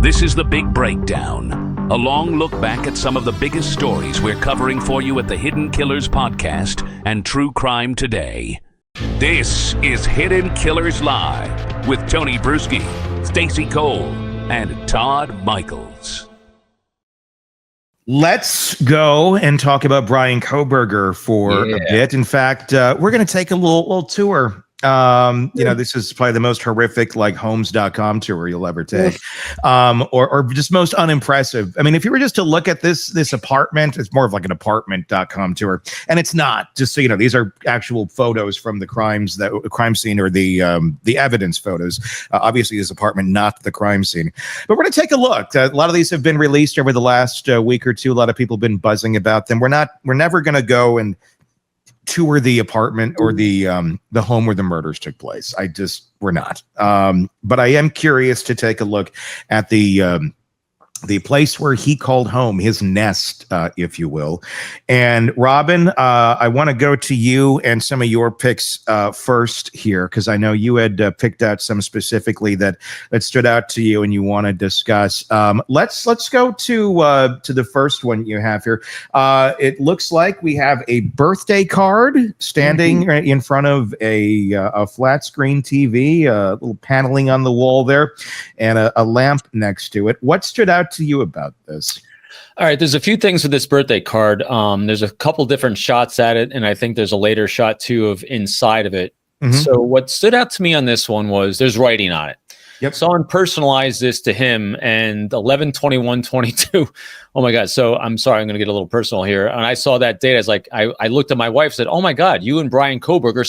This is The Big Breakdown, a long look back at some of the biggest stories we're covering for you at the Hidden Killers podcast and True Crime Today. This is Hidden Killers Live with Tony Brueski, Stacey Cole, and Todd Michaels. Let's go and talk about Bryan Kohberger for a bit. In fact, we're going to take a little tour. This is probably the most horrific, like, homes.com tour you'll ever take, or just most unimpressive. I mean, if you were just to look at this apartment, it's more of like an apartment.com tour, and it's not. Just so you know, these are actual photos from the crime scene, or the evidence photos. Obviously, this apartment, not the crime scene. But we're going to take a look. A lot of these have been released over the last week or two. A lot of people have been buzzing about them. We're never going to go and tour the apartment or the home where the murders took place. We're not. But I am curious to take a look at the place where he called home, his nest, if you will. And Robin, I want to go to you and some of your picks first here, because I know you had picked out some specifically that stood out to you and you want to discuss. Let's go to the first one you have here. It looks like we have a birthday card standing in front of a flat screen TV, a little paneling on the wall there, and a lamp next to it. What stood out to you about this? All right, there's a few things with this birthday card. There's a couple different shots at it, and I think there's a later shot too of inside of it. So what stood out to me on this one was there's writing on it. Yep. Someone personalized this to him, and 11/21/22. Oh my God! So I'm sorry, I'm going to get a little personal here. And I saw that date. I was like, I looked at my wife, said, "Oh my God, you and Bryan Kohberger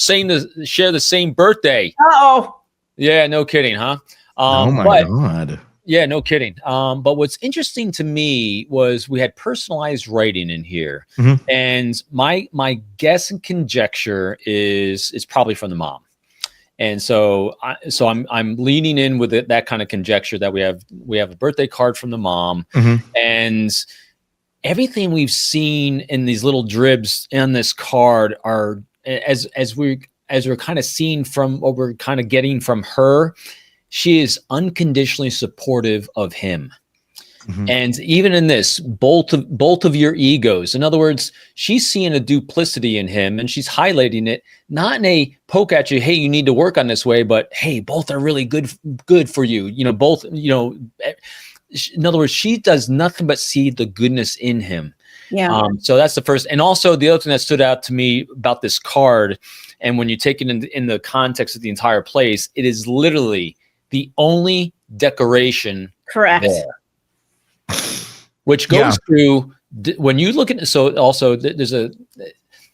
share the same birthday." Uh-oh. Yeah, no kidding, huh? Oh my God. Yeah, no kidding. But what's interesting to me was we had personalized writing in here, and my guess and conjecture is it's probably from the mom, and so I'm leaning in with that kind of conjecture that we have a birthday card from the mom, and everything we've seen in these little dribs in this card are as we're kind of seeing from what we're kind of getting from her. She is unconditionally supportive of him. And even in this, both of your egos. In other words, she's seeing a duplicity in him, and she's highlighting it, not in a poke at you, hey, you need to work on this way, but hey, both are really good for you. Both, in other words, she does nothing but see the goodness in him. Yeah. So that's the first. And also the other thing that stood out to me about this card, and when you take it in the context of the entire place, it is literally the only decoration Correct. there. Which goes to when you look at, so also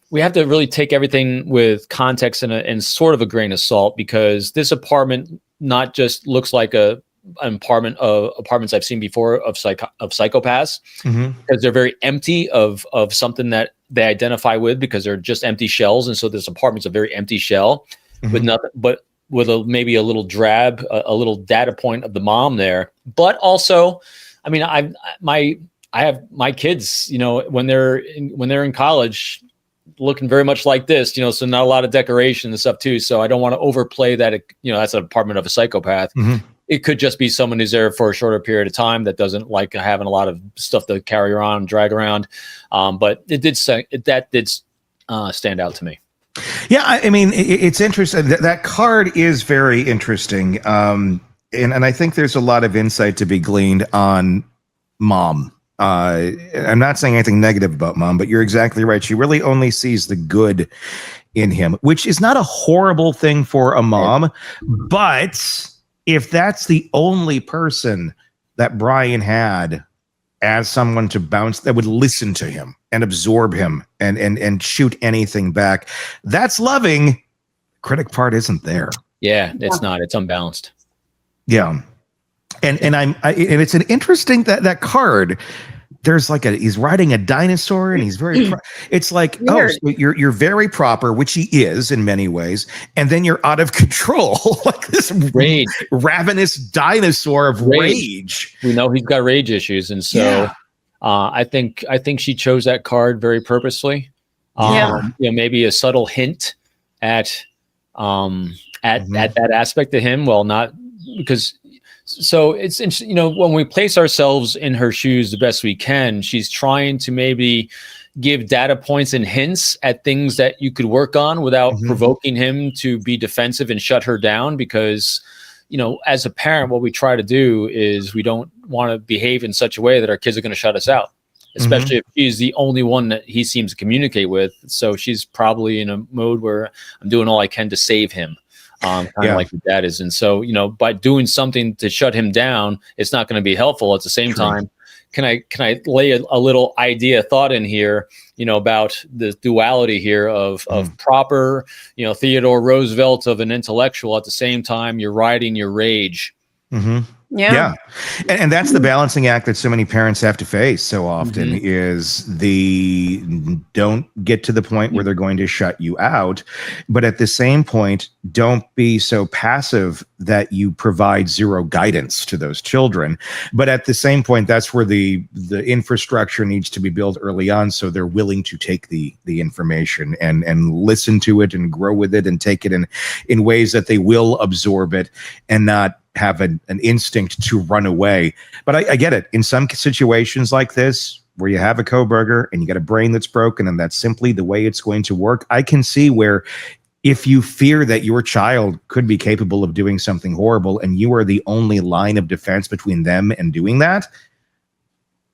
we have to really take everything with context and sort of a grain of salt, because this apartment not just looks like an apartment of apartments I've seen before of psychopaths, because they're very empty of something that they identify with, because they're just empty shells. And so this apartment's a very empty shell with nothing, but with maybe a little drab, a little data point of the mom there. But also, I mean, I have my kids, when they're in college, looking very much like this, so not a lot of decoration and stuff too. So I don't want to overplay that, that's an apartment of a psychopath. It could just be someone who's there for a shorter period of time that doesn't like having a lot of stuff to carry around and drag around. But it did stand out to me. Yeah, I mean, it's interesting. That card is very interesting. And I think there's a lot of insight to be gleaned on mom. I'm not saying anything negative about mom, but you're exactly right. She really only sees the good in him, which is not a horrible thing for a mom. But if that's the only person that Bryan had as someone to bounce, that would listen to him and absorb him and shoot anything back, that's loving. Critic part isn't there. Yeah, it's not. It's unbalanced. Yeah. And it's an interesting that card. There's like he's riding a dinosaur, and he's very, it's like, weird. Oh, so you're very proper, which he is in many ways. And then you're out of control, like this rage, ravenous dinosaur of rage. We know he's got rage issues. And so I think she chose that card very purposely. Maybe a subtle hint at that aspect of him. Well, not because So it's interesting, you know, when we place ourselves in her shoes the best we can, she's trying to maybe give data points and hints at things that you could work on without provoking him to be defensive and shut her down. Because, you know, as a parent, what we try to do is we don't want to behave in such a way that our kids are going to shut us out, especially if she's the only one that he seems to communicate with. So she's probably in a mode where I'm doing all I can to save him. Kind of like your dad is. And so, you know, by doing something to shut him down, it's not going to be helpful. At the same time, can I lay a little thought in here, you know, about the duality here of proper, you know, Theodore Roosevelt of an intellectual. At the same time, you're riding your rage. Yeah. And that's the balancing act that so many parents have to face so often is the don't get to the point where they're going to shut you out. But at the same point, don't be so passive that you provide zero guidance to those children. But at the same point, that's where the infrastructure needs to be built early on. So they're willing to take the information and listen to it and grow with it and take it in ways that they will absorb it and not have an instinct to run away. But I get it. In some situations like this, where you have a Kohberger and you got a brain that's broken and that's simply the way it's going to work, I can see where if you fear that your child could be capable of doing something horrible and you are the only line of defense between them and doing that,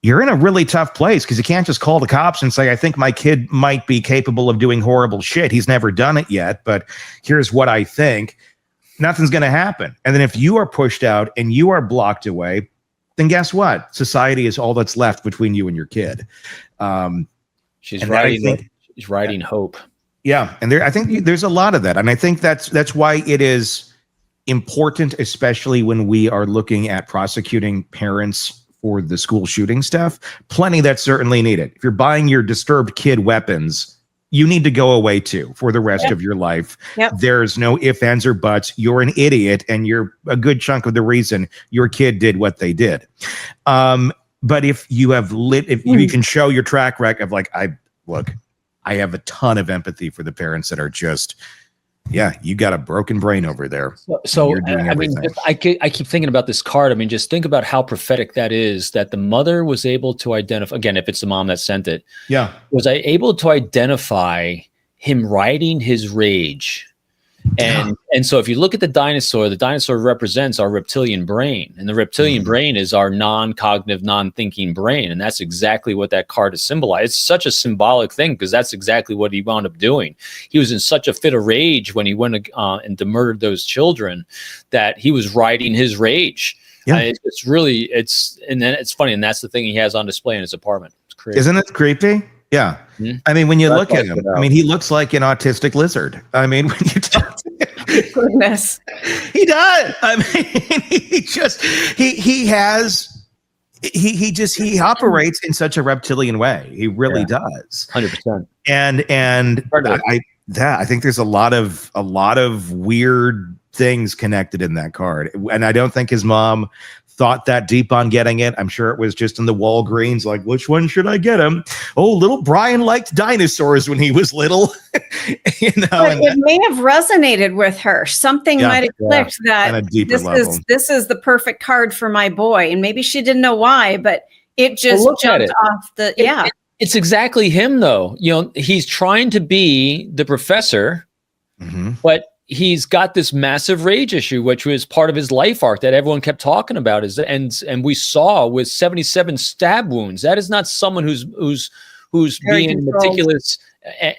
you're in a really tough place because you can't just call the cops and say, I think my kid might be capable of doing horrible shit. He's never done it yet, but here's what I think. Nothing's going to happen. And then if you are pushed out and you are blocked away, then guess what? Society is all that's left between you and your kid. She's riding hope. Yeah. And I think there's a lot of that. And I think that's why it is important, especially when we are looking at prosecuting parents for the school shooting stuff. Plenty that's certainly needed. If you're buying your disturbed kid weapons, you need to go away too for the rest of your life. There's no ifs, ands, or buts. You're an idiot, and you're a good chunk of the reason your kid did what they did. But if you have if you can show your track record of like, I have a ton of empathy for the parents that are just, you got a broken brain over there. So I mean, I keep thinking about this card. I mean, just think about how prophetic that is, that the mother was able to identify, again, if it's the mom that sent it, was I able to identify him riding his rage. And so if you look at the dinosaur represents our reptilian brain, and the reptilian brain is our non-cognitive, non-thinking brain. And that's exactly what that card is symbolized. It's such a symbolic thing because that's exactly what he wound up doing. He was in such a fit of rage when he went and murdered those children that he was riding his rage. It's funny. And that's the thing he has on display in his apartment. It's crazy. Isn't it creepy? Yeah. I mean, when you look at him, I mean, he looks like an autistic lizard. I mean, when you talk to him, goodness, he does. I mean, he operates in such a reptilian way. He really does. 100%. And I think there's a lot of weird things connected in that card. And I don't think his mom thought that deep on getting it. I'm sure it was just in the Walgreens, like, which one should I get him? Oh, little Bryan liked dinosaurs when he was little. But it may have resonated with her. Something might have clicked that this is the perfect card for my boy. And maybe she didn't know why, but it just jumped off the It's exactly him though. You know, he's trying to be the professor, but he's got this massive rage issue, which was part of his life arc that everyone kept talking about. And we saw with 77 stab wounds, that is not someone who's being meticulous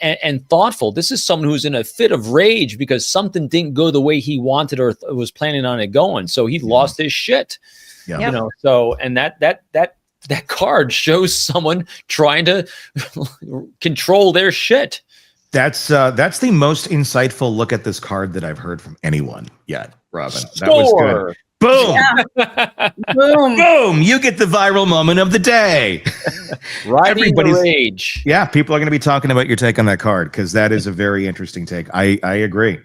and thoughtful. This is someone who's in a fit of rage because something didn't go the way he wanted or was planning on it going. So he lost his shit. You know, so and that card shows someone trying to control their shit. That's the most insightful look at this card that I've heard from anyone yet, Robin. That was good. Boom. Boom. Boom. You get the viral moment of the day. Everybody's rage. Yeah, people are going to be talking about your take on that card because that is a very interesting take. I agree.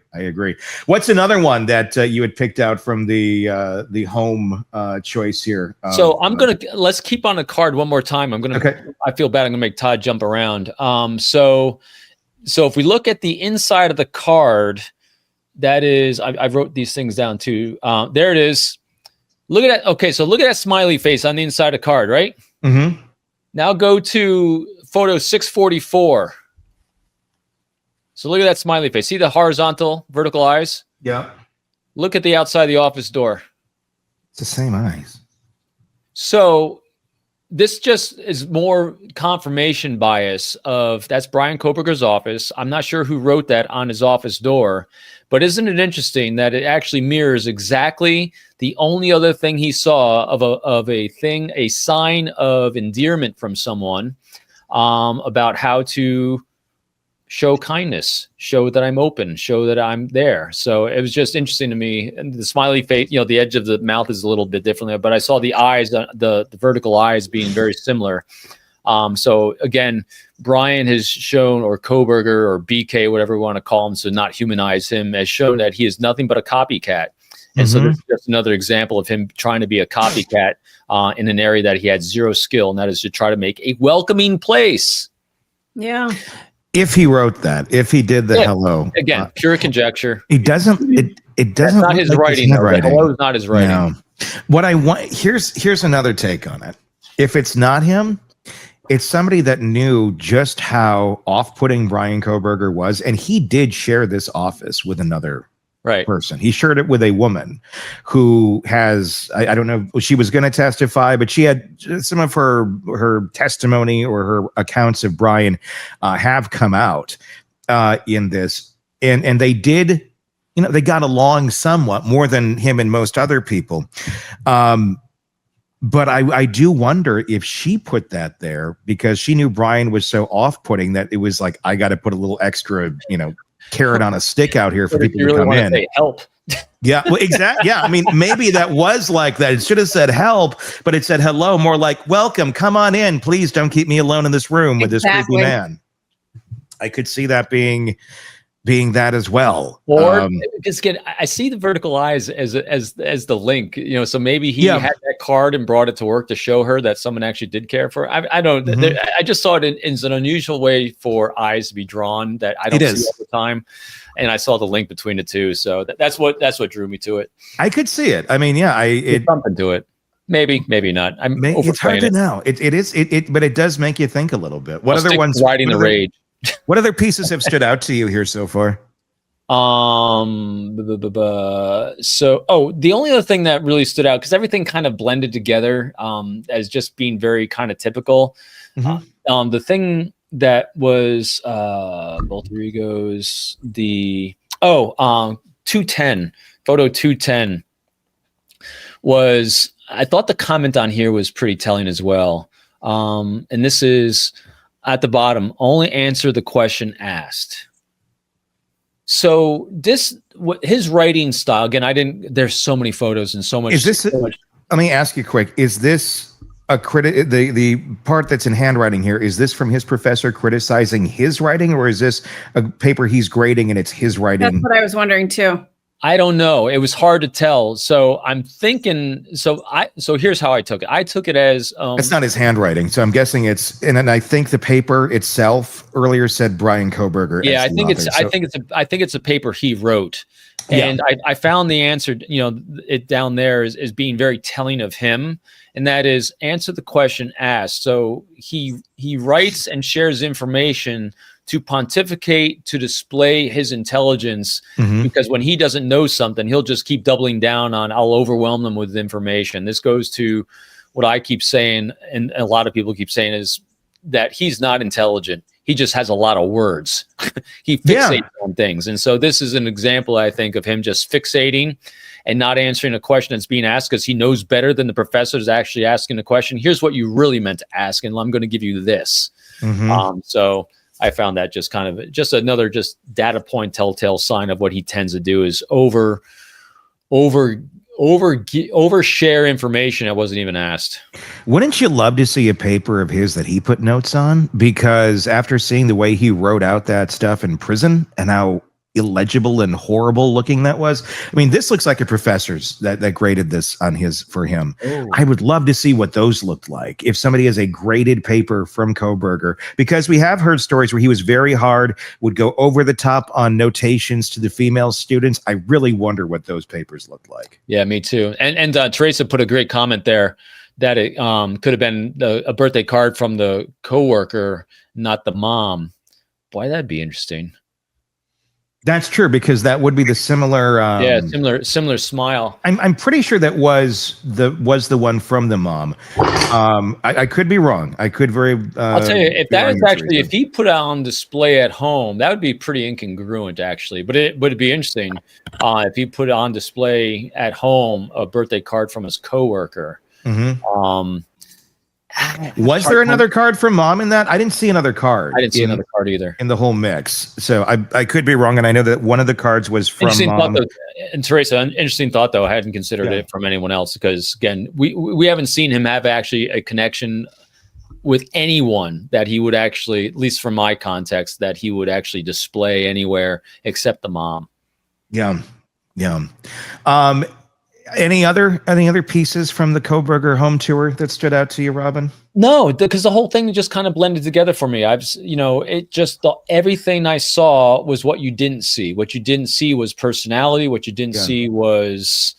What's another one that you had picked out from the home choice here? So let's keep on the card one more time. I feel bad. I'm gonna make Todd jump around. So if we look at the inside of the card, that is, I wrote these things down too. There it is. Look at that. Okay, so look at that smiley face on the inside of the card, right? Mm-hmm. Now go to photo 644. So look at that smiley face. See the horizontal, vertical eyes? Yeah. Look at the outside of the office door. It's the same eyes. So this just is more confirmation bias of that's Bryan Kohberger's office. I'm not sure who wrote that on his office door, but isn't it interesting that it actually mirrors exactly the only other thing he saw of a thing, a sign of endearment from someone about how to show kindness, show that I'm open, show that I'm there. So it was just interesting to me. And the smiley face, the edge of the mouth is a little bit differently, but I saw the eyes, the vertical eyes being very similar. So again, Bryan has shown, or Kohberger or BK, whatever we want to call him, so not humanize him, has shown that he is nothing but a copycat. And so there's just another example of him trying to be a copycat in an area that he had zero skill, and that is to try to make a welcoming place. Yeah. If he wrote that, if he did the hello. Again, pure conjecture. He doesn't, it doesn't. That's not his writing. Hello is not his writing. No. What I want, here's another take on it. If it's not him, it's somebody that knew just how off-putting Bryan Kohberger was, and he did share this office with another person. He shared it with a woman who has, I don't know, she was going to testify, but she had some of her testimony or her accounts of Bryan have come out in this, and they did, they got along somewhat more than him and most other people. But I do wonder if she put that there because she knew Bryan was so off-putting that it was like, I got to put a little extra, carrot on a stick out here for people to come in. Say help. Yeah, well, exactly. Yeah, I mean, maybe that was like that. It should have said help, but it said hello, more like welcome. Come on in, please. Don't keep me alone in this room with this creepy man. I could see that being that as well. Or just I see the vertical eyes as the link. So maybe he had that card and brought it to work to show her that someone actually did care for her. I don't. I just saw it in an unusual way for eyes to be drawn that I don't see all the time, and I saw the link between the two. So that's what drew me to it. I could see it. I mean, yeah, it's something to it. Maybe not. It's hard to know. It is, but it does make you think a little bit. What other ones? Riding the rage. What other pieces have stood out to you here so far? So, the only other thing that really stood out, because everything kind of blended together as just being very kind of typical. The thing that was alter egos, 210, photo 210 was, I thought the comment on here was pretty telling as well. And this is at the bottom, only answer the question asked. So his writing style, again, there's so many photos and so much. Let me ask you quick. Is this a the part that's in handwriting here, is this from his professor criticizing his writing, or is this a paper he's grading and it's his writing? That's what I was wondering too. I don't know. It was hard to tell. So I'm thinking. So here's how I took it. I took it as it's not his handwriting. So I'm guessing it's. And then I think the paper itself earlier said Bryan Kohberger. Yeah, I think it's a paper he wrote, and I found the answer. It down there is being very telling of him, and that is answer the question asked. So he writes and shares information to pontificate, to display his intelligence, because when he doesn't know something, he'll just keep doubling down on, I'll overwhelm them with information. This goes to what I keep saying, and a lot of people keep saying, is that he's not intelligent. He just has a lot of words. He fixates on things. And so this is an example, I think, of him just fixating and not answering a question that's being asked because he knows better than the professor is actually asking the question. Here's what you really meant to ask, and I'm going to give you this. So I found that just kind of another data point, telltale sign of what he tends to do is overshare information that wasn't even asked. Wouldn't you love to see a paper of his that he put notes on? Because after seeing the way he wrote out that stuff in prison and how illegible and horrible looking that was. I mean, this looks like a professor's that graded this on for him. Oh. I would love to see what those looked like if somebody has a graded paper from Kohberger, because we have heard stories where he was very hard, would go over the top on notations to the female students. I really wonder what those papers looked like. Yeah, me too. And Teresa put a great comment there that it could have been a birthday card from the coworker, not the mom. Boy, that'd be interesting. That's true, because that would be the similar. Similar smile. I'm pretty sure that was the one from the mom. I could be wrong. I could very. I'll tell you, if that was actually, if he put it on display at home, that would be pretty incongruent, actually. But it would be interesting if he put it on display at home, a birthday card from his coworker. Mm-hmm. Was there another card from mom in that? I didn't see another card. I didn't see another card either in the whole mix. So I could be wrong, and I know that one of the cards was from mom. And Teresa, an interesting thought though. I hadn't considered it from anyone else, because again, we haven't seen him have actually a connection with anyone that he would actually, at least from my context, that he would actually display anywhere except the mom. Yeah. Any other pieces from the Kohberger home tour that stood out to you, Robin? No, because the whole thing just kind of blended together for me. Everything I saw was what you didn't see. What you didn't see was personality. What you didn't see was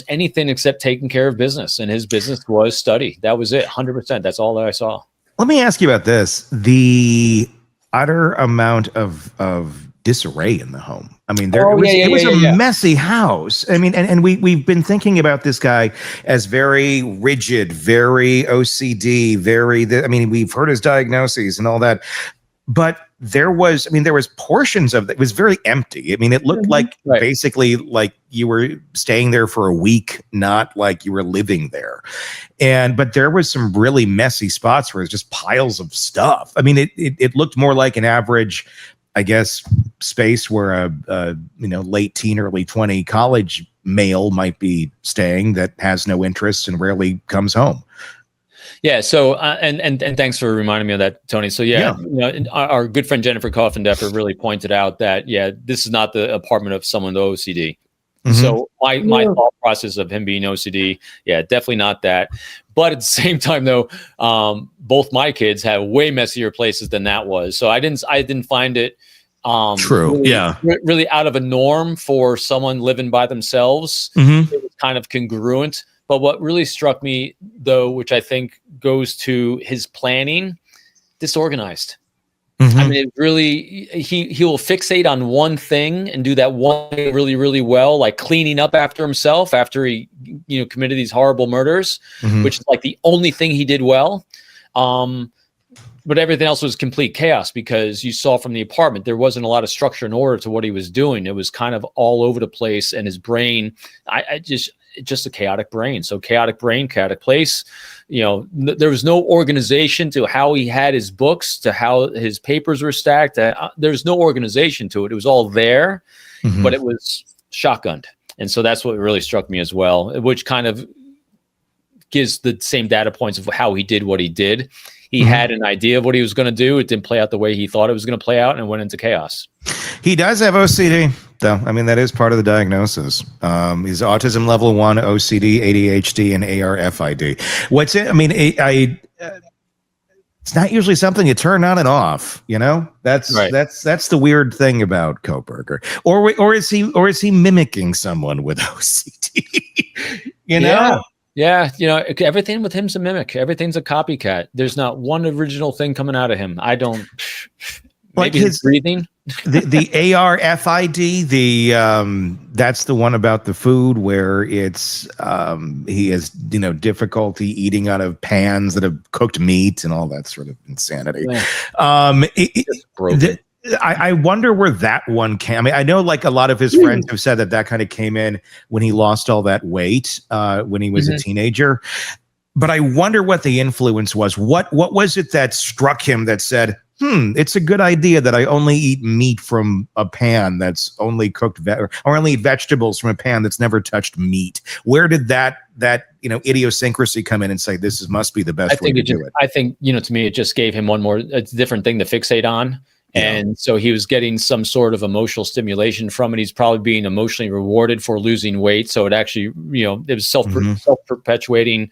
anything except taking care of business, and his business was study. That was it, 100%. That's all that I saw. Let me ask you about this: the utter amount of disarray in the home. I mean, it was a messy house. I mean, and we've been thinking about this guy as very rigid, very OCD, we've heard his diagnoses and all that, but there was portions of it was very empty. I mean, it looked like basically like you were staying there for a week, not like you were living there. But there was some really messy spots where it's just piles of stuff. I mean, it looked more like an average, I guess, space where a late teen, early 20 college male might be staying that has no interest and rarely comes home. Yeah. So and thanks for reminding me of that, Tony. So our good friend Jennifer Coffindeffer really pointed out that this is not the apartment of someone with OCD. Mm-hmm. So my thought process of him being OCD, definitely not that. But at the same time, though, both my kids have way messier places than that was. So I didn't find it true. Really out of a norm for someone living by themselves. Mm-hmm. It was kind of congruent. But what really struck me, though, which I think goes to his planning, disorganized. Mm-hmm. I mean, it really, he will fixate on one thing and do that one thing really, really well, like cleaning up after himself after he, committed these horrible murders, mm-hmm. which is like the only thing he did well. But everything else was complete chaos, because you saw from the apartment, there wasn't a lot of structure and order to what he was doing. It was kind of all over the place, and his brain, just a chaotic brain. So chaotic brain, chaotic place. There was no organization to how he had his books, to how his papers were stacked. There's no organization to it. It was all there, mm-hmm. but it was shotgunned. And so that's what really struck me as well, which kind of gives the same data points of how he did what he did. He mm-hmm. had an idea of what he was going to do. It didn't play out the way he thought it was going to play out, and went into chaos. He does have OCD, though. I mean, that is part of the diagnosis. He's autism level 1, OCD, ADHD, and ARFID. It's not usually something you turn on and off. That's right. That's the weird thing about Kohberger. Or is he mimicking someone with OCD? Yeah, everything with him's a mimic. Everything's a copycat. There's not one original thing coming out of him. I don't. Like maybe his breathing. the ARFID, that's the one about the food where it's he has difficulty eating out of pans that have cooked meat and all that sort of insanity. Yeah. I wonder where that one came. I mean, I know like a lot of his friends have said that kind of came in when he lost all that weight when he was mm-hmm. a teenager. But I wonder what the influence was. What was it that struck him that said, it's a good idea that I only eat meat from a pan that's only cooked or only eat vegetables from a pan that's never touched meat? Where did that idiosyncrasy come in and say must be the best way to do it? I think to me it just gave him one more different thing to fixate on. And so he was getting some sort of emotional stimulation from it. He's probably being emotionally rewarded for losing weight. So it actually, it was self-perpetuating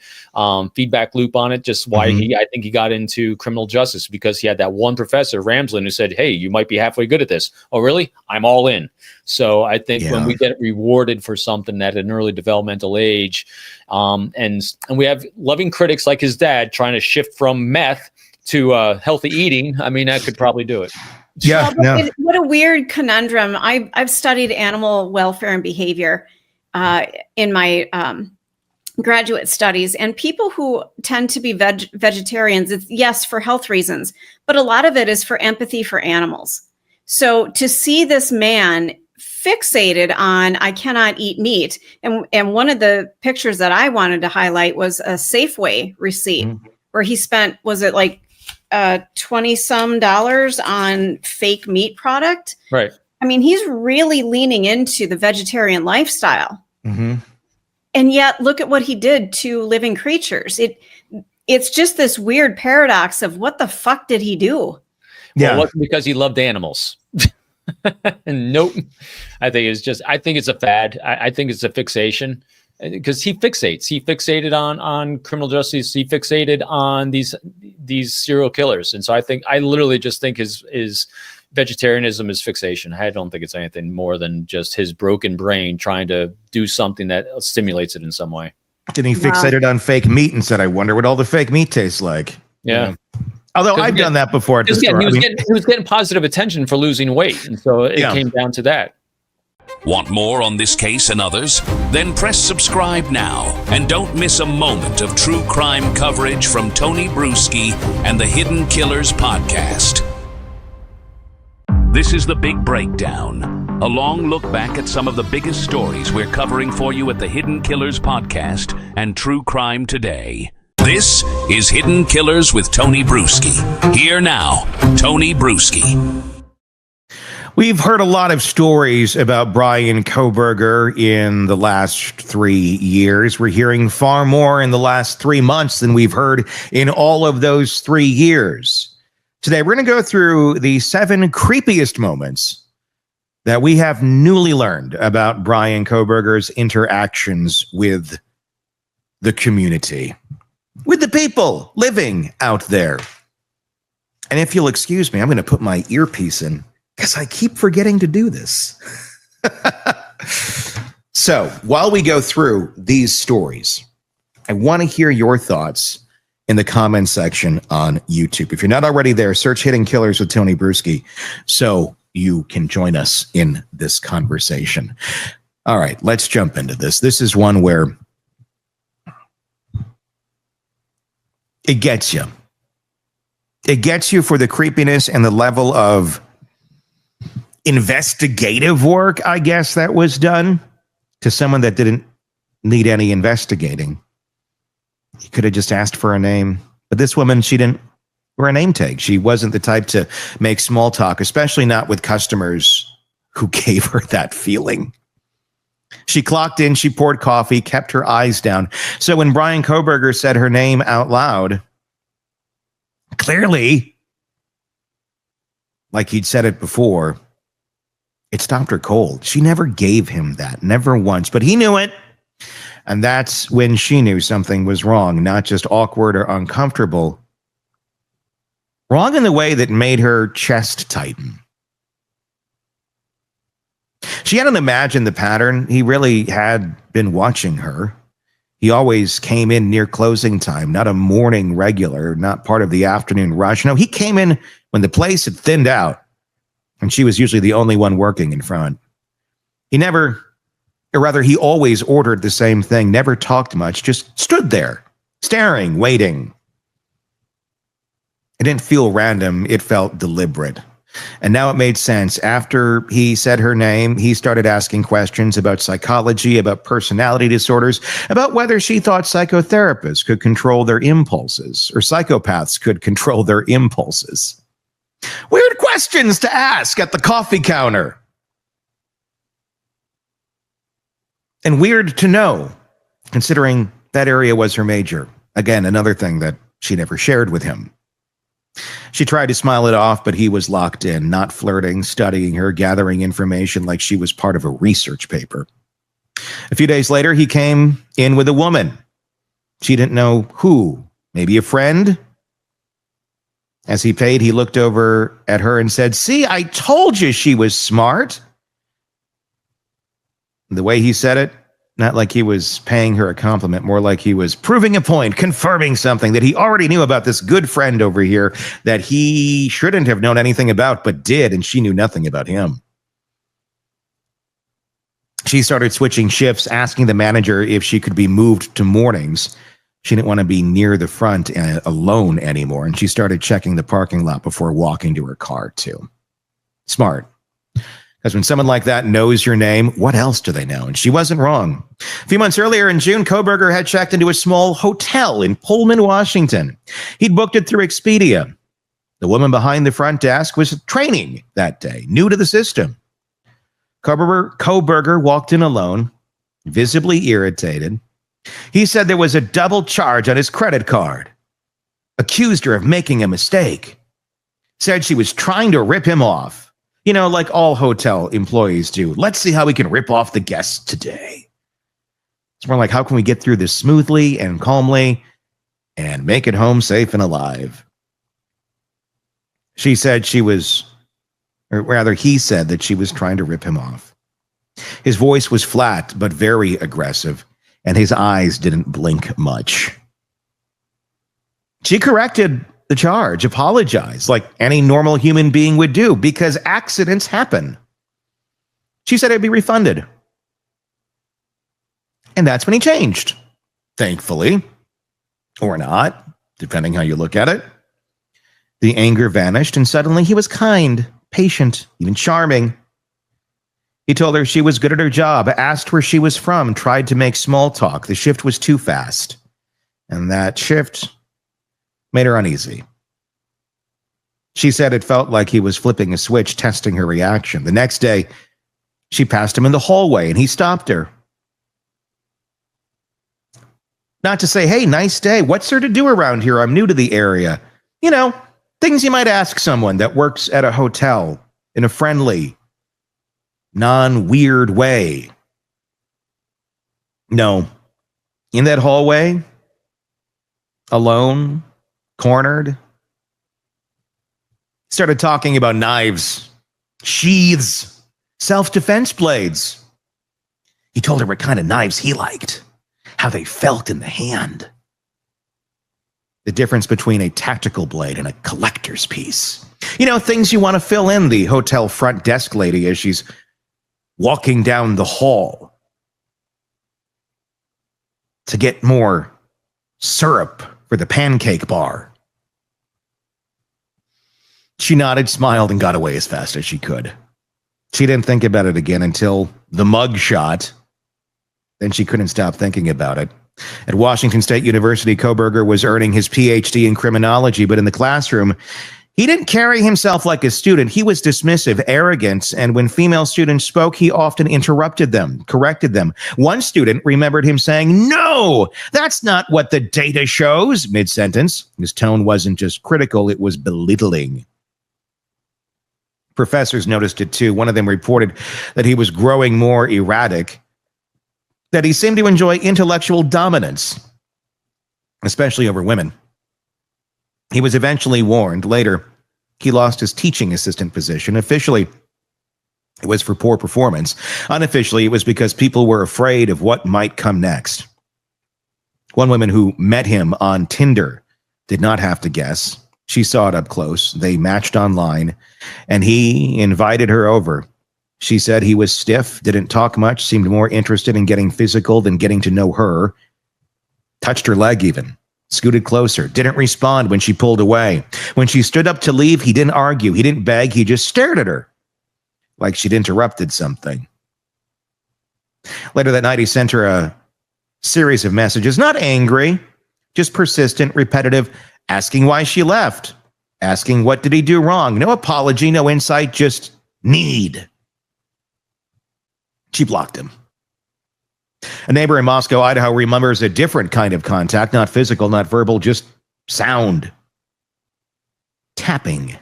feedback loop on it. Just why I think he got into criminal justice, because he had that one professor, Ramsland, who said, hey, you might be halfway good at this. Oh, really? I'm all in. So I think when we get rewarded for something at an early developmental age, and we have loving critics like his dad trying to shift from meth to healthy eating, I mean, I could probably do it. Yeah. What a weird conundrum. I've studied animal welfare and behavior in my graduate studies, and people who tend to be vegetarians, it's yes, for health reasons, but a lot of it is for empathy for animals. So to see this man fixated on, I cannot eat meat. And one of the pictures that I wanted to highlight was a Safeway receipt where he spent, was it like $20 some on fake meat product? Right. I mean, he's really leaning into the vegetarian lifestyle. And yet look at what he did to living creatures. It's just this weird paradox of what the fuck did he do? Well, it wasn't because he loved animals. Nope. I think it's a fad. I think it's a fixation, because he fixated on criminal justice. He fixated on these serial killers. And so I literally just think his vegetarianism is fixation. I don't think it's anything more than just his broken brain trying to do something that stimulates it in some way. Then he fixated on fake meat and said, I wonder what all the fake meat tastes like. Yeah. Although I've done that before. He was getting positive attention for losing weight. And so it came down to that. Want more on this case and others? Then press subscribe now and don't miss a moment of true crime coverage from Tony Brueski and the Hidden Killers podcast. This is The Big Breakdown, a long look back at some of the biggest stories we're covering for you at the Hidden Killers podcast and True Crime Today. This is Hidden Killers with Tony Brueski. Here now, Tony Brueski. We've heard a lot of stories about Bryan Kohberger in the last 3 years. We're hearing far more in the last 3 months than we've heard in all of those 3 years. Today, we're going to go through the 7 creepiest moments that we have newly learned about Bryan Kohberger's interactions with the community, with the people living out there. And if you'll excuse me, I'm going to put my earpiece in because I keep forgetting to do this. So while we go through these stories, I want to hear your thoughts in the comment section on YouTube. If you're not already there, search Hidden Killers with Tony Brueski so you can join us in this conversation. All right, let's jump into this. This is one where it gets you. It gets you for the creepiness and the level of investigative work, I guess, that was done to someone that didn't need any investigating. You could have just asked for a name. But this woman, she didn't wear a name tag. She wasn't the type to make small talk, especially not with customers who gave her that feeling. She clocked in, she poured coffee, kept her eyes down. So when Bryan Kohberger said her name out loud, clearly, like he'd said it before, it stopped her cold. She never gave him that, never once, but he knew it. And that's when she knew something was wrong, not just awkward or uncomfortable. Wrong in the way that made her chest tighten. She hadn't imagined the pattern. He really had been watching her. He always came in near closing time, not a morning regular, not part of the afternoon rush. No, he came in when the place had thinned out, and she was usually the only one working in front. He always ordered the same thing, never talked much, just stood there, staring, waiting. It didn't feel random, it felt deliberate. And now it made sense. After he said her name, he started asking questions about psychology, about personality disorders, about whether she thought psychotherapists could control their impulses, or psychopaths could control their impulses. Weird questions to ask at the coffee counter. And weird to know, considering that area was her major. Again, another thing that she never shared with him. She tried to smile it off, but he was locked in, not flirting, studying her, gathering information like she was part of a research paper. A few days later, he came in with a woman. She didn't know who, maybe a friend. As he paid, he looked over at her and said, "See, I told you she was smart." The way he said it, not like he was paying her a compliment, more like he was proving a point, confirming something that he already knew about this good friend over here that he shouldn't have known anything about, but did, and she knew nothing about him. She started switching shifts, asking the manager if she could be moved to mornings. She didn't want to be near the front alone anymore, and she started checking the parking lot before walking to her car, too. Smart. Because when someone like that knows your name, what else do they know? And she wasn't wrong. A few months earlier in June, Kohberger had checked into a small hotel in Pullman, Washington. He'd booked it through Expedia. The woman behind the front desk was training that day, new to the system. Kohberger walked in alone, visibly irritated. He said there was a double charge on his credit card. Accused her of making a mistake. Said she was trying to rip him off. You know, like all hotel employees do. Let's see how we can rip off the guests today. It's more like, how can we get through this smoothly and calmly and make it home safe and alive? She said she was, or rather he said that she was trying to rip him off. His voice was flat but very aggressive, and his eyes didn't blink much. She corrected the charge, apologized like any normal human being would do, because accidents happen. She said it'd be refunded. And that's when he changed. Thankfully. Or not, depending how you look at it. The anger vanished, and suddenly he was kind, patient, even charming. He told her she was good at her job, asked where she was from, tried to make small talk. The shift was too fast. And that shift made her uneasy. She said it felt like he was flipping a switch, testing her reaction. The next day, she passed him in the hallway, and he stopped her. Not to say, "Hey, nice day. What's there to do around here? I'm new to the area." You know, things you might ask someone that works at a hotel in a friendly, non-weird way. No. In that hallway, alone, cornered, started talking about knives, sheaths, self-defense blades. He told her what kind of knives he liked, how they felt in the hand. The difference between a tactical blade and a collector's piece. You know, things you want to fill in the hotel front desk lady as she's walking down the hall to get more syrup for the pancake bar. She nodded, smiled, and got away as fast as she could. She didn't think about it again until the mug shot. Then she couldn't stop thinking about it. At Washington State University, Kohberger was earning his PhD in criminology, but in the classroom, he didn't carry himself like a student. He was dismissive, arrogant, and when female students spoke, he often interrupted them, corrected them. One student remembered him saying, "No, that's not what the data shows," mid-sentence. His tone wasn't just critical, it was belittling. Professors noticed it too. One of them reported that he was growing more erratic, that he seemed to enjoy intellectual dominance, especially over women. He was eventually warned. Later, he lost his teaching assistant position. Officially, it was for poor performance. Unofficially, it was because people were afraid of what might come next. One woman who met him on Tinder did not have to guess. She saw it up close. They matched online, and he invited her over. She said he was stiff, didn't talk much, seemed more interested in getting physical than getting to know her. Touched her leg even. Scooted closer, didn't respond when she pulled away. When she stood up to leave, he didn't argue, he didn't beg, he just stared at her, like she'd interrupted something. Later that night, he sent her a series of messages, not angry, just persistent, repetitive, asking why she left, asking what did he do wrong. No apology, no insight, just need. She blocked him. A neighbor in Moscow, Idaho, remembers a different kind of contact, not physical, not verbal, just sound. tapping.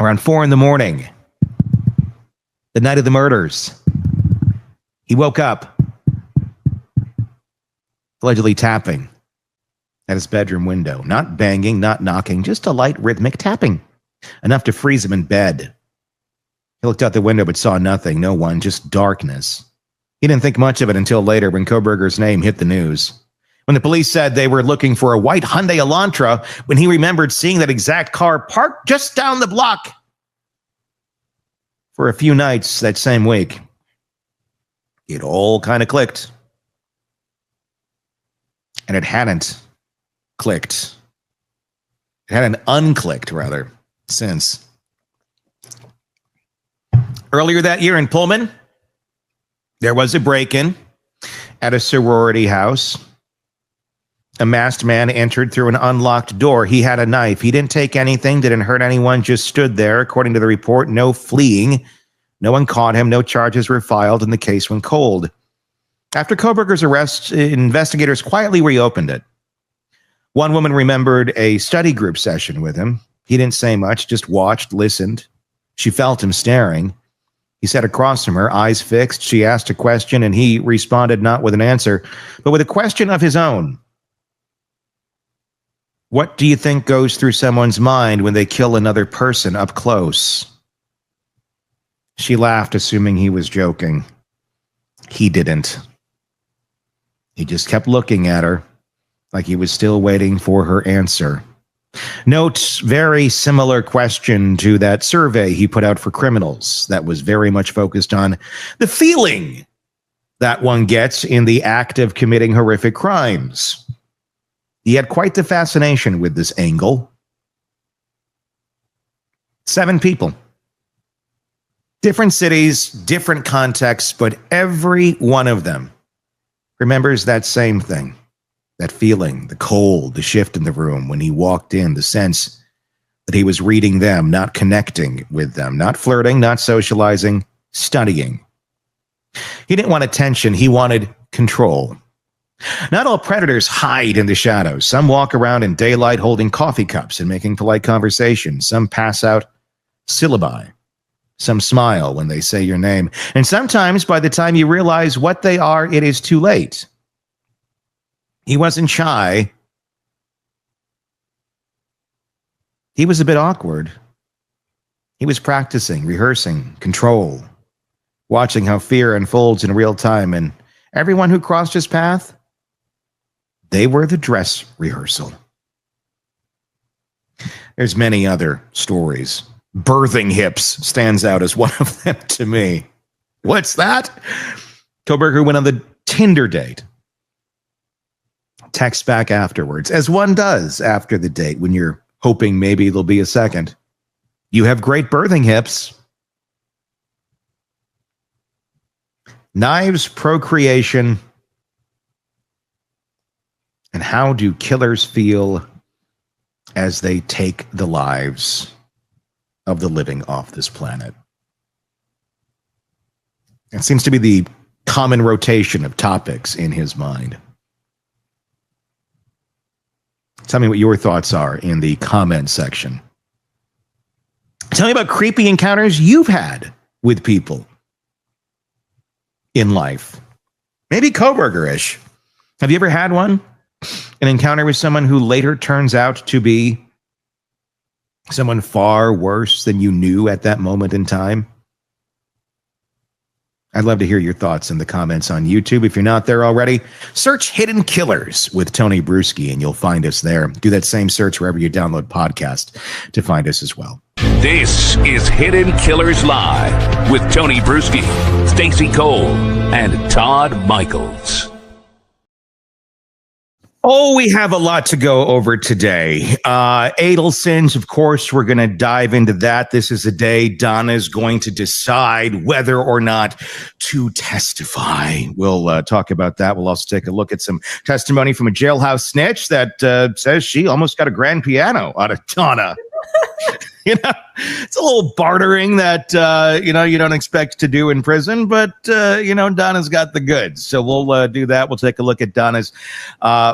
Around 4 a.m, the night of the murders, he woke up, allegedly tapping at his bedroom window. Not banging, not knocking, just a light rhythmic tapping, enough to freeze him in bed. He looked out the window but saw nothing, no one, just darkness. He didn't think much of it until later when Kohberger's name hit the news. When the police said they were looking for a white Hyundai Elantra, when he remembered seeing that exact car parked just down the block. For a few nights that same week, it all kind of clicked. And it hadn't clicked. It hadn't unclicked, rather, since. Earlier that year in Pullman, there was a break-in at a sorority house. A masked man entered through an unlocked door. He had a knife. He didn't take anything, didn't hurt anyone, just stood there. According to the report, no fleeing. No one caught him. No charges were filed, and the case went cold. After Kohberger's arrest, investigators quietly reopened it. One woman remembered a study group session with him. He didn't say much, just watched, listened. She felt him staring. He sat across from her, eyes fixed. She asked a question, and he responded not with an answer, but with a question of his own. What do you think goes through someone's mind when they kill another person up close? She laughed, assuming he was joking. He didn't. He just kept looking at her, like he was still waiting for her answer. Note, very similar question to that survey he put out for criminals that was very much focused on the feeling that one gets in the act of committing horrific crimes. He had quite the fascination with this angle. 7 people. Different cities, different contexts, but every one of them remembers that same thing. That feeling, the cold, the shift in the room when he walked in, the sense that he was reading them, not connecting with them, not flirting, not socializing, studying. He didn't want attention, he wanted control. Not all predators hide in the shadows. Some walk around in daylight holding coffee cups and making polite conversation. Some pass out syllabi. Some smile when they say your name. And sometimes by the time you realize what they are, it is too late. He wasn't shy. He was a bit awkward. He was practicing, rehearsing, control, watching how fear unfolds in real time. And everyone who crossed his path, they were the dress rehearsal. There's many other stories. Birthing hips stands out as one of them to me. What's that? Kohberger went on the Tinder date. Text back afterwards, as one does after the date when you're hoping maybe there'll be a second. You have great birthing hips. Knives, procreation, and how do killers feel as they take the lives of the living off this planet? It seems to be the common rotation of topics in his mind. Tell me what your thoughts are in the comment section. Tell me about creepy encounters you've had with people in life. Maybe Kohberger-ish. Have you ever had one? An encounter with someone who later turns out to be someone far worse than you knew at that moment in time? I'd love to hear your thoughts in the comments on YouTube. If you're not there already, search Hidden Killers with Tony Brueski and you'll find us there. Do that same search wherever you download podcasts to find us as well. This is Hidden Killers Live with Tony Brueski, Stacey Cole, and Todd Michaels. Oh, we have a lot to go over today. Adelsons, of course, we're going to dive into that. This is the day Donna is going to decide whether or not to testify. We'll talk about that. We'll also take a look at some testimony from a jailhouse snitch that says she almost got a grand piano out of Donna. You know, It's a little bartering that, you don't expect to do in prison, but, Donna's got the goods. So we'll do that. We'll take a look at Donna's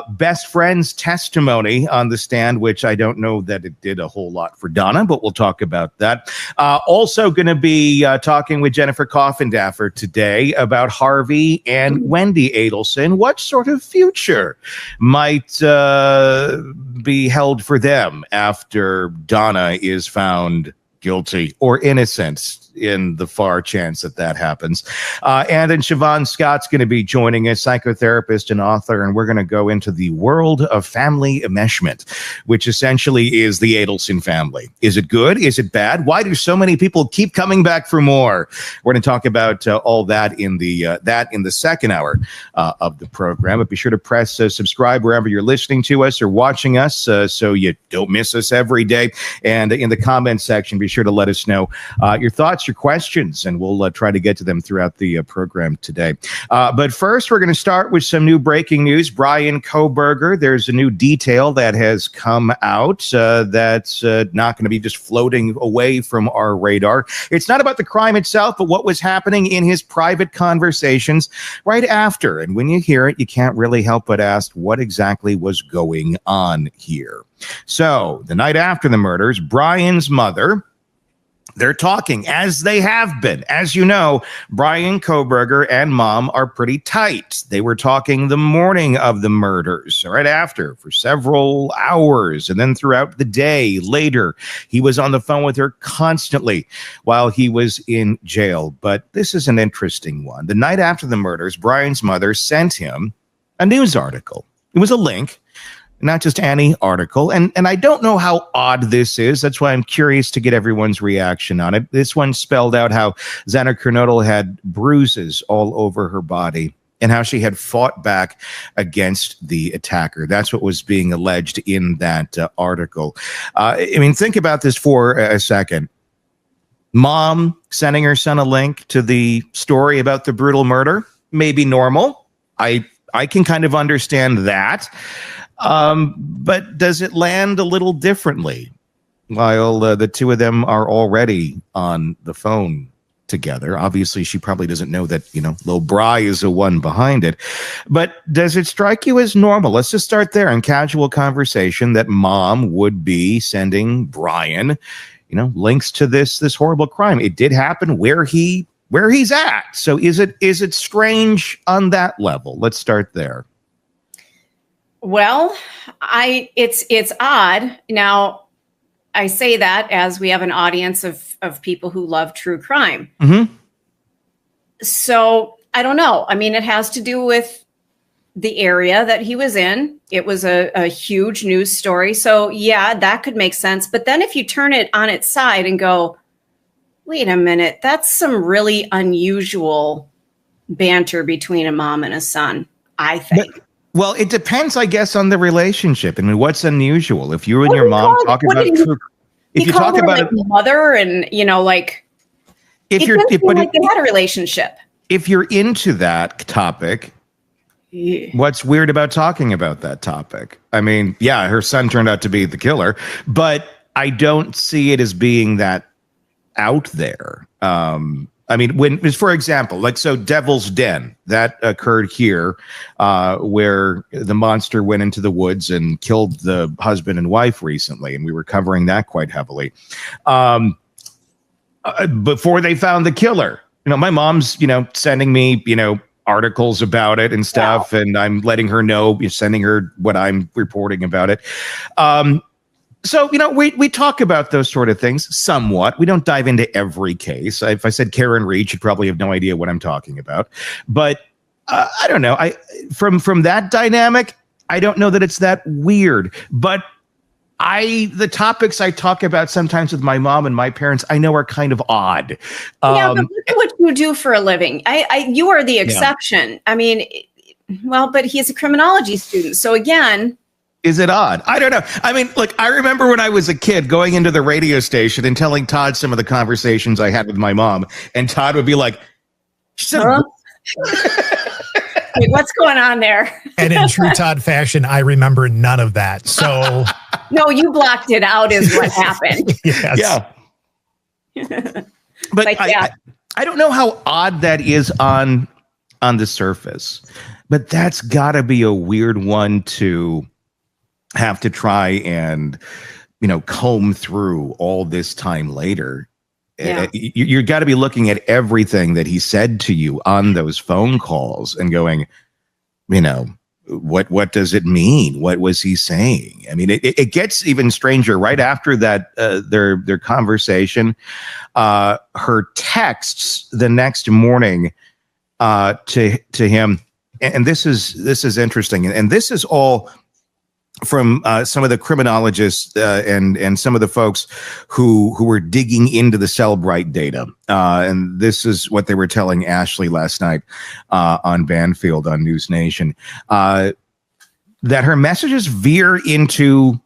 best friend's testimony on the stand, which I don't know that it did a whole lot for Donna, but we'll talk about that. Also going to be talking with Jennifer Coffindaffer today about Harvey and Wendy Adelson. What sort of future might be held for them after Donna is found guilty or innocent, in the far chance that happens. And then Siobhan Scott's going to be joining us, psychotherapist and author, and we're going to go into the world of family enmeshment, which essentially is the Adelson family. Is it good? Is it bad? Why do so many people keep coming back for more? We're going to talk about all that in the second hour of the program. But be sure to press subscribe wherever you're listening to us or watching us, so you don't miss us every day. And in the comments section, be sure to let us know your thoughts, your questions, and we'll try to get to them throughout the program today. But first, we're going to start with some new breaking news. Bryan Kohberger, there's a new detail that has come out that's not going to be just floating away from our radar. It's not about the crime itself, but what was happening in his private conversations right after. And when you hear it, you can't really help but ask what exactly was going on here. So, the night after the murders, Bryan's mother, they're talking, as they have been. As you know, Bryan Kohberger and mom are pretty tight. They were talking the morning of the murders, right after, for several hours. And then throughout the day, later, he was on the phone with her constantly while he was in jail. But this is an interesting one. The night after the murders, Bryan's mother sent him a news article. It was a link, not just any article. And I don't know how odd this is. That's why I'm curious to get everyone's reaction on it. This one spelled out how Xana Kernodle had bruises all over her body and how she had fought back against the attacker. That's what was being alleged in that article. Think about this for a second. Mom sending her son a link to the story about the brutal murder may be normal. I can kind of understand that. But does it land a little differently while the two of them are already on the phone together? Obviously, she probably doesn't know that, Lil Bry is the one behind it. But does it strike you as normal? Let's just start there in casual conversation that mom would be sending Bryan, links to this horrible crime. It did happen where he's at. So is it strange on that level? Let's start there. Well, it's odd. Now, I say that as we have an audience of people who love true crime. Mm-hmm. So I don't know. It has to do with the area that he was in. It was a huge news story. So yeah, that could make sense. But then if you turn it on its side and go, wait a minute, that's some really unusual banter between a mom and a son, I think. Well, it depends, I guess, on the relationship. What's unusual? If you and your mom talk about true, if you talk about like mother and if you're like they had a relationship. If you're into that topic, what's weird about talking about that topic? Her son turned out to be the killer, but I don't see it as being that out there. For example, Devil's Den, that occurred here, where the monster went into the woods and killed the husband and wife recently, and we were covering that quite heavily. Before they found the killer, my mom's, sending me, articles about it and stuff, and I'm letting her know, sending her what I'm reporting about it. So, we talk about those sort of things somewhat. We don't dive into every case. If I said Karen Reed, you'd probably have no idea what I'm talking about. But I don't know. From that dynamic, I don't know that it's that weird. But the topics I talk about sometimes with my mom and my parents, I know are kind of odd. But look at what you do for a living. You are the exception. Yeah. But he's a criminology student. So again... Is it odd? I don't know. Look, I remember when I was a kid going into the radio station and telling Todd some of the conversations I had with my mom, and Todd would be like, huh? Wait, what's going on there? And in true Todd fashion, I remember none of that. So no, you blocked it out is what happened. Yes. Yeah. But yeah. I don't know how odd that is on the surface, but that's got to be a weird one to have to try and, comb through all this time later. Yeah. You've got to be looking at everything that he said to you on those phone calls and going, what does it mean? What was he saying? I mean, it gets even stranger right after that, their conversation, her texts the next morning to him. And this is interesting. And this is all from some of the criminologists and some of the folks who were digging into the Cellbrite data. And this is what they were telling Ashley last night on Banfield on News Nation, that her messages veer into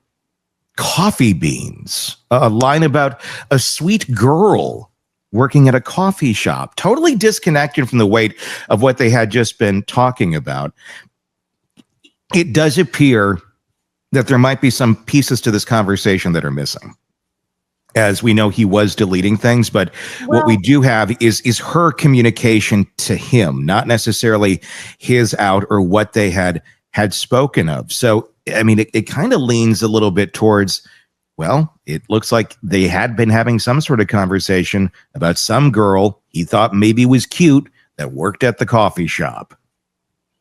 coffee beans, a line about a sweet girl working at a coffee shop, totally disconnected from the weight of what they had just been talking about. It does appear that there might be some pieces to this conversation that are missing. As we know, he was deleting things, but what we do have is her communication to him, not necessarily his out or what they had spoken of. So, I mean, it kind of leans a little bit towards, well, it looks like they had been having some sort of conversation about some girl he thought maybe was cute that worked at the coffee shop.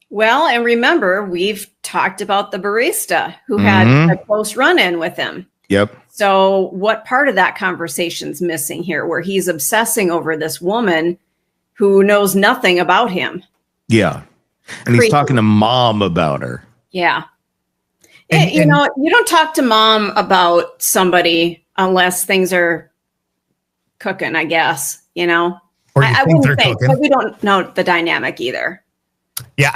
Well, and remember, we've talked about the barista who had a close run-in with him. Yep. So what part of that conversation's missing here, where he's obsessing over this woman who knows nothing about him? Yeah. And he's talking to mom about her. Yeah. And you don't talk to mom about somebody unless things are cooking, I guess, Or I wouldn't think, but we don't know the dynamic either. Yeah,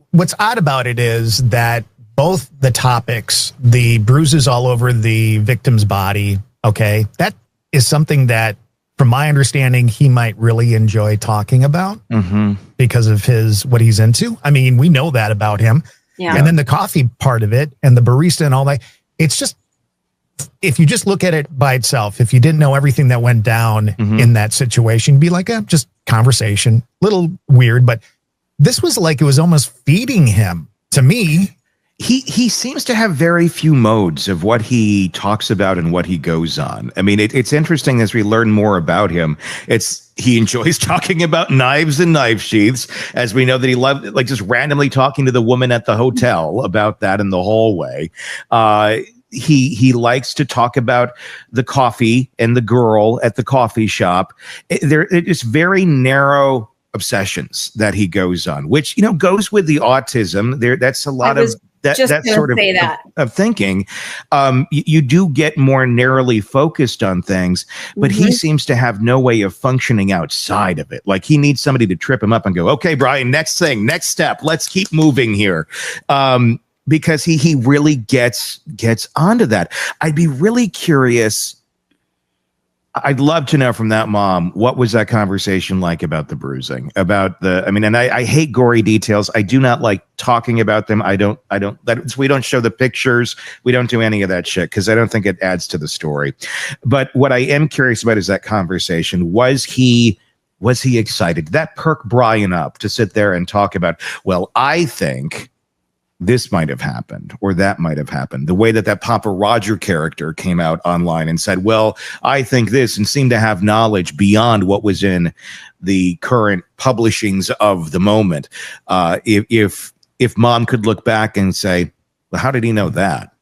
what's odd about it is that both the topics, the bruises all over the victim's body, okay, that is something that, from my understanding, he might really enjoy talking about because of what he's into. I mean, we know that about him. Yeah. And then the coffee part of it and the barista and all that, it's just, if you just look at it by itself, if you didn't know everything that went down in that situation, you'd be like, just conversation, little weird, but this was like, it was almost feeding him to me. He seems to have very few modes of what he talks about and what he goes on. I mean, it's interesting as we learn more about him. He enjoys talking about knives and knife sheaths, as we know that he loved, like, just randomly talking to the woman at the hotel about that in the hallway. He likes to talk about the coffee and the girl at the coffee shop. It's very narrow obsessions that he goes on, which goes with the autism. That's a lot of that sort of thinking. You do get more narrowly focused on things, but he seems to have no way of functioning outside of it. Like, he needs somebody to trip him up and go, okay, Bryan, next thing, next step, let's keep moving here. Because he really gets onto that. I'd be really curious. I'd love to know from that mom, what was that conversation like about the bruising, and I hate gory details. I do not like talking about them. We don't show the pictures. We don't do any of that shit because I don't think it adds to the story. But what I am curious about is that conversation. Was he excited? Did that perk Bryan up to sit there and talk about, well, I think this might have happened or that might have happened? The way that Papa Roger character came out online and said, well, I think this, and seemed to have knowledge beyond what was in the current publishings of the moment. If mom could look back and say, well, how did he know that?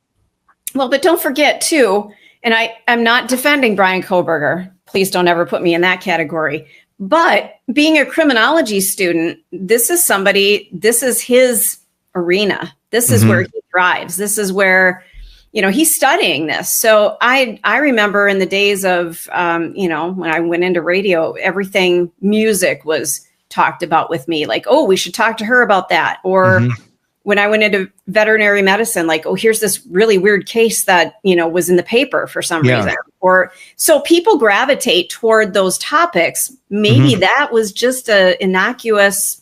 Well, but don't forget too, and I'm not defending Bryan Kohberger. Please don't ever put me in that category. But being a criminology student, this is his arena. This is where he thrives. This is where, he's studying this. So I remember in the days of, when I went into radio, everything music was talked about with me. Like, oh, we should talk to her about that. Or when I went into veterinary medicine, like, oh, here's this really weird case that, was in the paper for some reason. Or so people gravitate toward those topics. Maybe that was just a innocuous,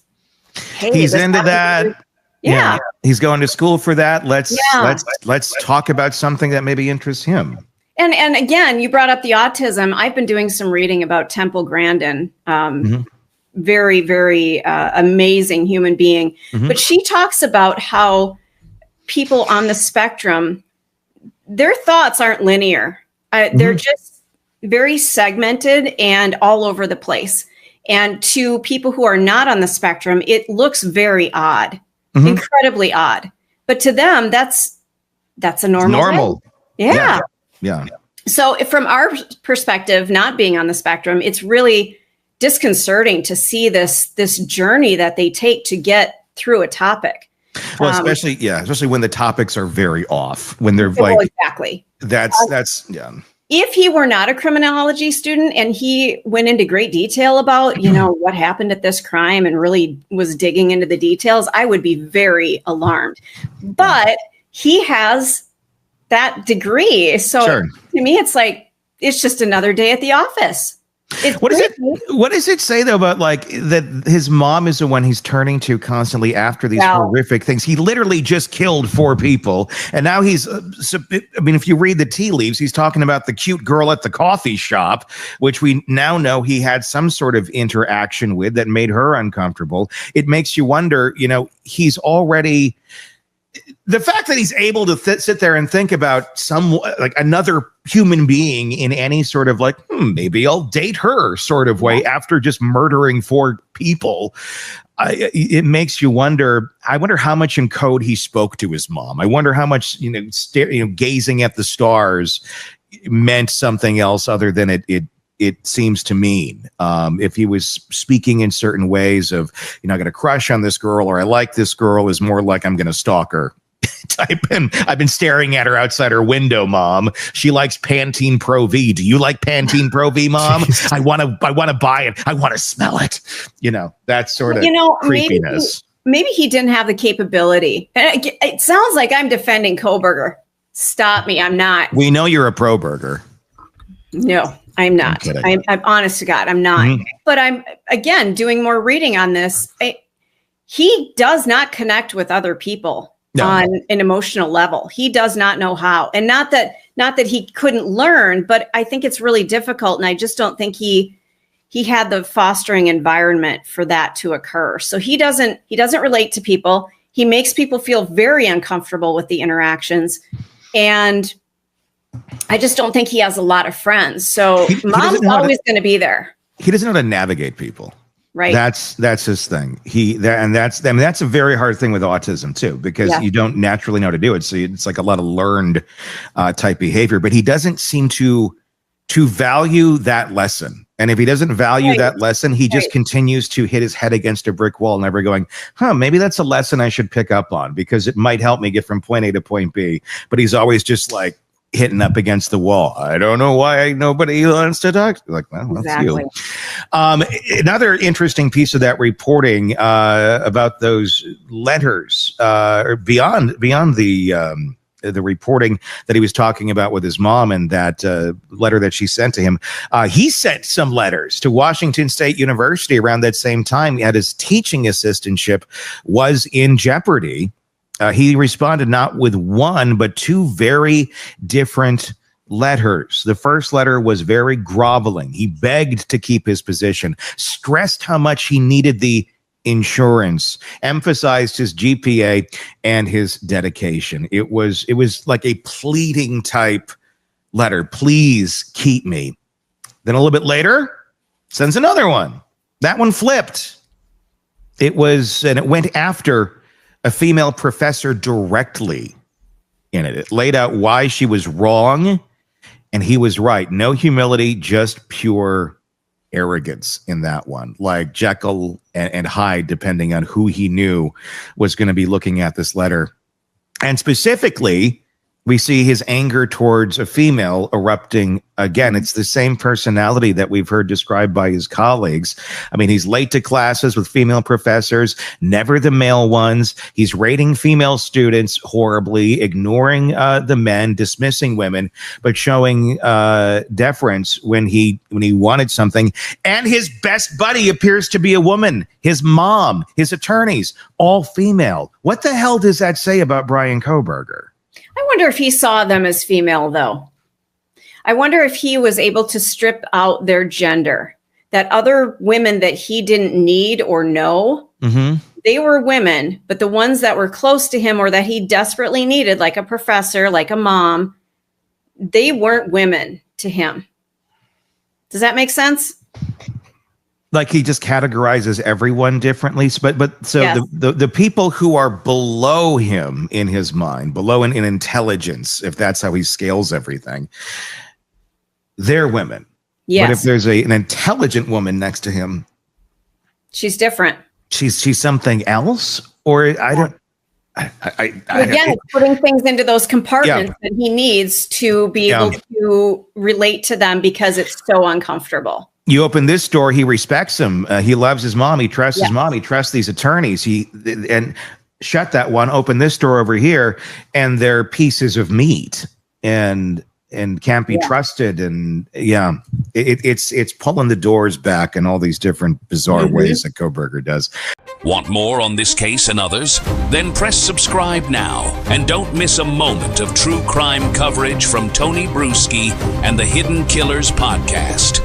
hey, he's into that. Yeah. He's going to school for that. Let's talk about something that maybe interests him. And again, you brought up the autism. I've been doing some reading about Temple Grandin. Very, very amazing human being. But she talks about how people on the spectrum, their thoughts aren't linear. They're just very segmented and all over the place. And to people who are not on the spectrum, it looks very odd, incredibly odd. But to them, that's a normal. Yeah. So from our perspective, not being on the spectrum, it's really disconcerting to see this journey that they take to get through a topic. Well, especially when the topics are very off, when they're exactly. That's If he were not a criminology student and he went into great detail about, what happened at this crime and really was digging into the details, I would be very alarmed. But he has that degree. So to me, it's like, it's just another day at the office. What does it say though about that his mom is the one he's turning to constantly after these horrific things? He literally just killed 4 people, and now he's if you read the tea leaves, he's talking about the cute girl at the coffee shop, which we now know he had some sort of interaction with that made her uncomfortable. It makes you wonder, he's already, the fact that he's able to sit there and think about another human being in any sort of maybe I'll date her sort of way after just murdering 4 people. It makes you wonder. I wonder how much in code he spoke to his mom. I wonder how much, gazing at the stars meant something else other than it seems to mean. If he was speaking in certain ways of, I got a crush on this girl, or I like this girl, is more like I'm going to stalk her type. And I've been staring at her outside her window, Mom. She likes Pantene Pro V. Do you like Pantene Pro V, Mom? I want to buy it. I want to smell it. That sort of creepiness. Maybe he didn't have the capability. And it sounds like I'm defending Kohberger. Stop me. I'm not. We know you're a pro-burger. No, I'm not. I'm honest to God, I'm not. But I'm, again, doing more reading on this. He does not connect with other people on an emotional level. He does not know how. And not that he couldn't learn, but I think it's really difficult. And I just don't think he had the fostering environment for that to occur. So he doesn't relate to people. He makes people feel very uncomfortable with the interactions. And I just don't think he has a lot of friends. So Mom's always going to be there. He doesn't know how to navigate people. Right. That's his thing. That's a very hard thing with autism too, because you don't naturally know how to do it. So it's like a lot of learned type behavior, but he doesn't seem to value that lesson. And if he doesn't value that lesson, he just continues to hit his head against a brick wall, never going, maybe that's a lesson I should pick up on because it might help me get from point A to point B. But he's always just hitting up against the wall. I don't know why nobody wants to talk. That's you. Another interesting piece of that reporting about those letters, beyond the reporting that he was talking about with his mom and that letter that she sent to him. He sent some letters to Washington State University around that same time. At his teaching assistantship was in jeopardy. He responded not with one, but 2 very different letters. The first letter was very groveling. He begged to keep his position, stressed how much he needed the insurance, emphasized his GPA and his dedication. It was like a pleading type letter. Please keep me. Then a little bit later, sends another one. That one flipped. It went after a female professor directly in it. It laid out why she was wrong and he was right. No humility, just pure arrogance in that one. Like Jekyll and Hyde, depending on who he knew was going to be looking at this letter. And specifically, we see his anger towards a female erupting again. It's the same personality that we've heard described by his colleagues. I mean, he's late to classes with female professors, never the male ones. He's rating female students horribly, ignoring the men, dismissing women, but showing deference when he wanted something. And his best buddy appears to be a woman. His mom, his attorneys, all female. What the hell does that say about Bryan Kohberger? I wonder if he saw them as female, though. I wonder if he was able to strip out their gender, that other women that he didn't need or know, they were women, but the ones that were close to him or that he desperately needed, like a professor, like a mom, they weren't women to him. Does that make sense? Like he just categorizes everyone differently. But so yes. the people who are below him in his mind, below in intelligence, if that's how he scales everything, they're women. Yes. But if there's an intelligent woman next to him, she's different. She's something else, or I don't. Again, it's putting things into those compartments that he needs to be able to relate to them because it's so uncomfortable. You open this door, he respects him. He loves his mom. He trusts his mom. He trusts these attorneys. And shut that one. Open this door over here, and they're pieces of meat and can't be trusted. And it's pulling the doors back in all these different bizarre ways that Kohberger does. Want more on this case and others? Then press subscribe now and don't miss a moment of true crime coverage from Tony Brueski and the Hidden Killers podcast.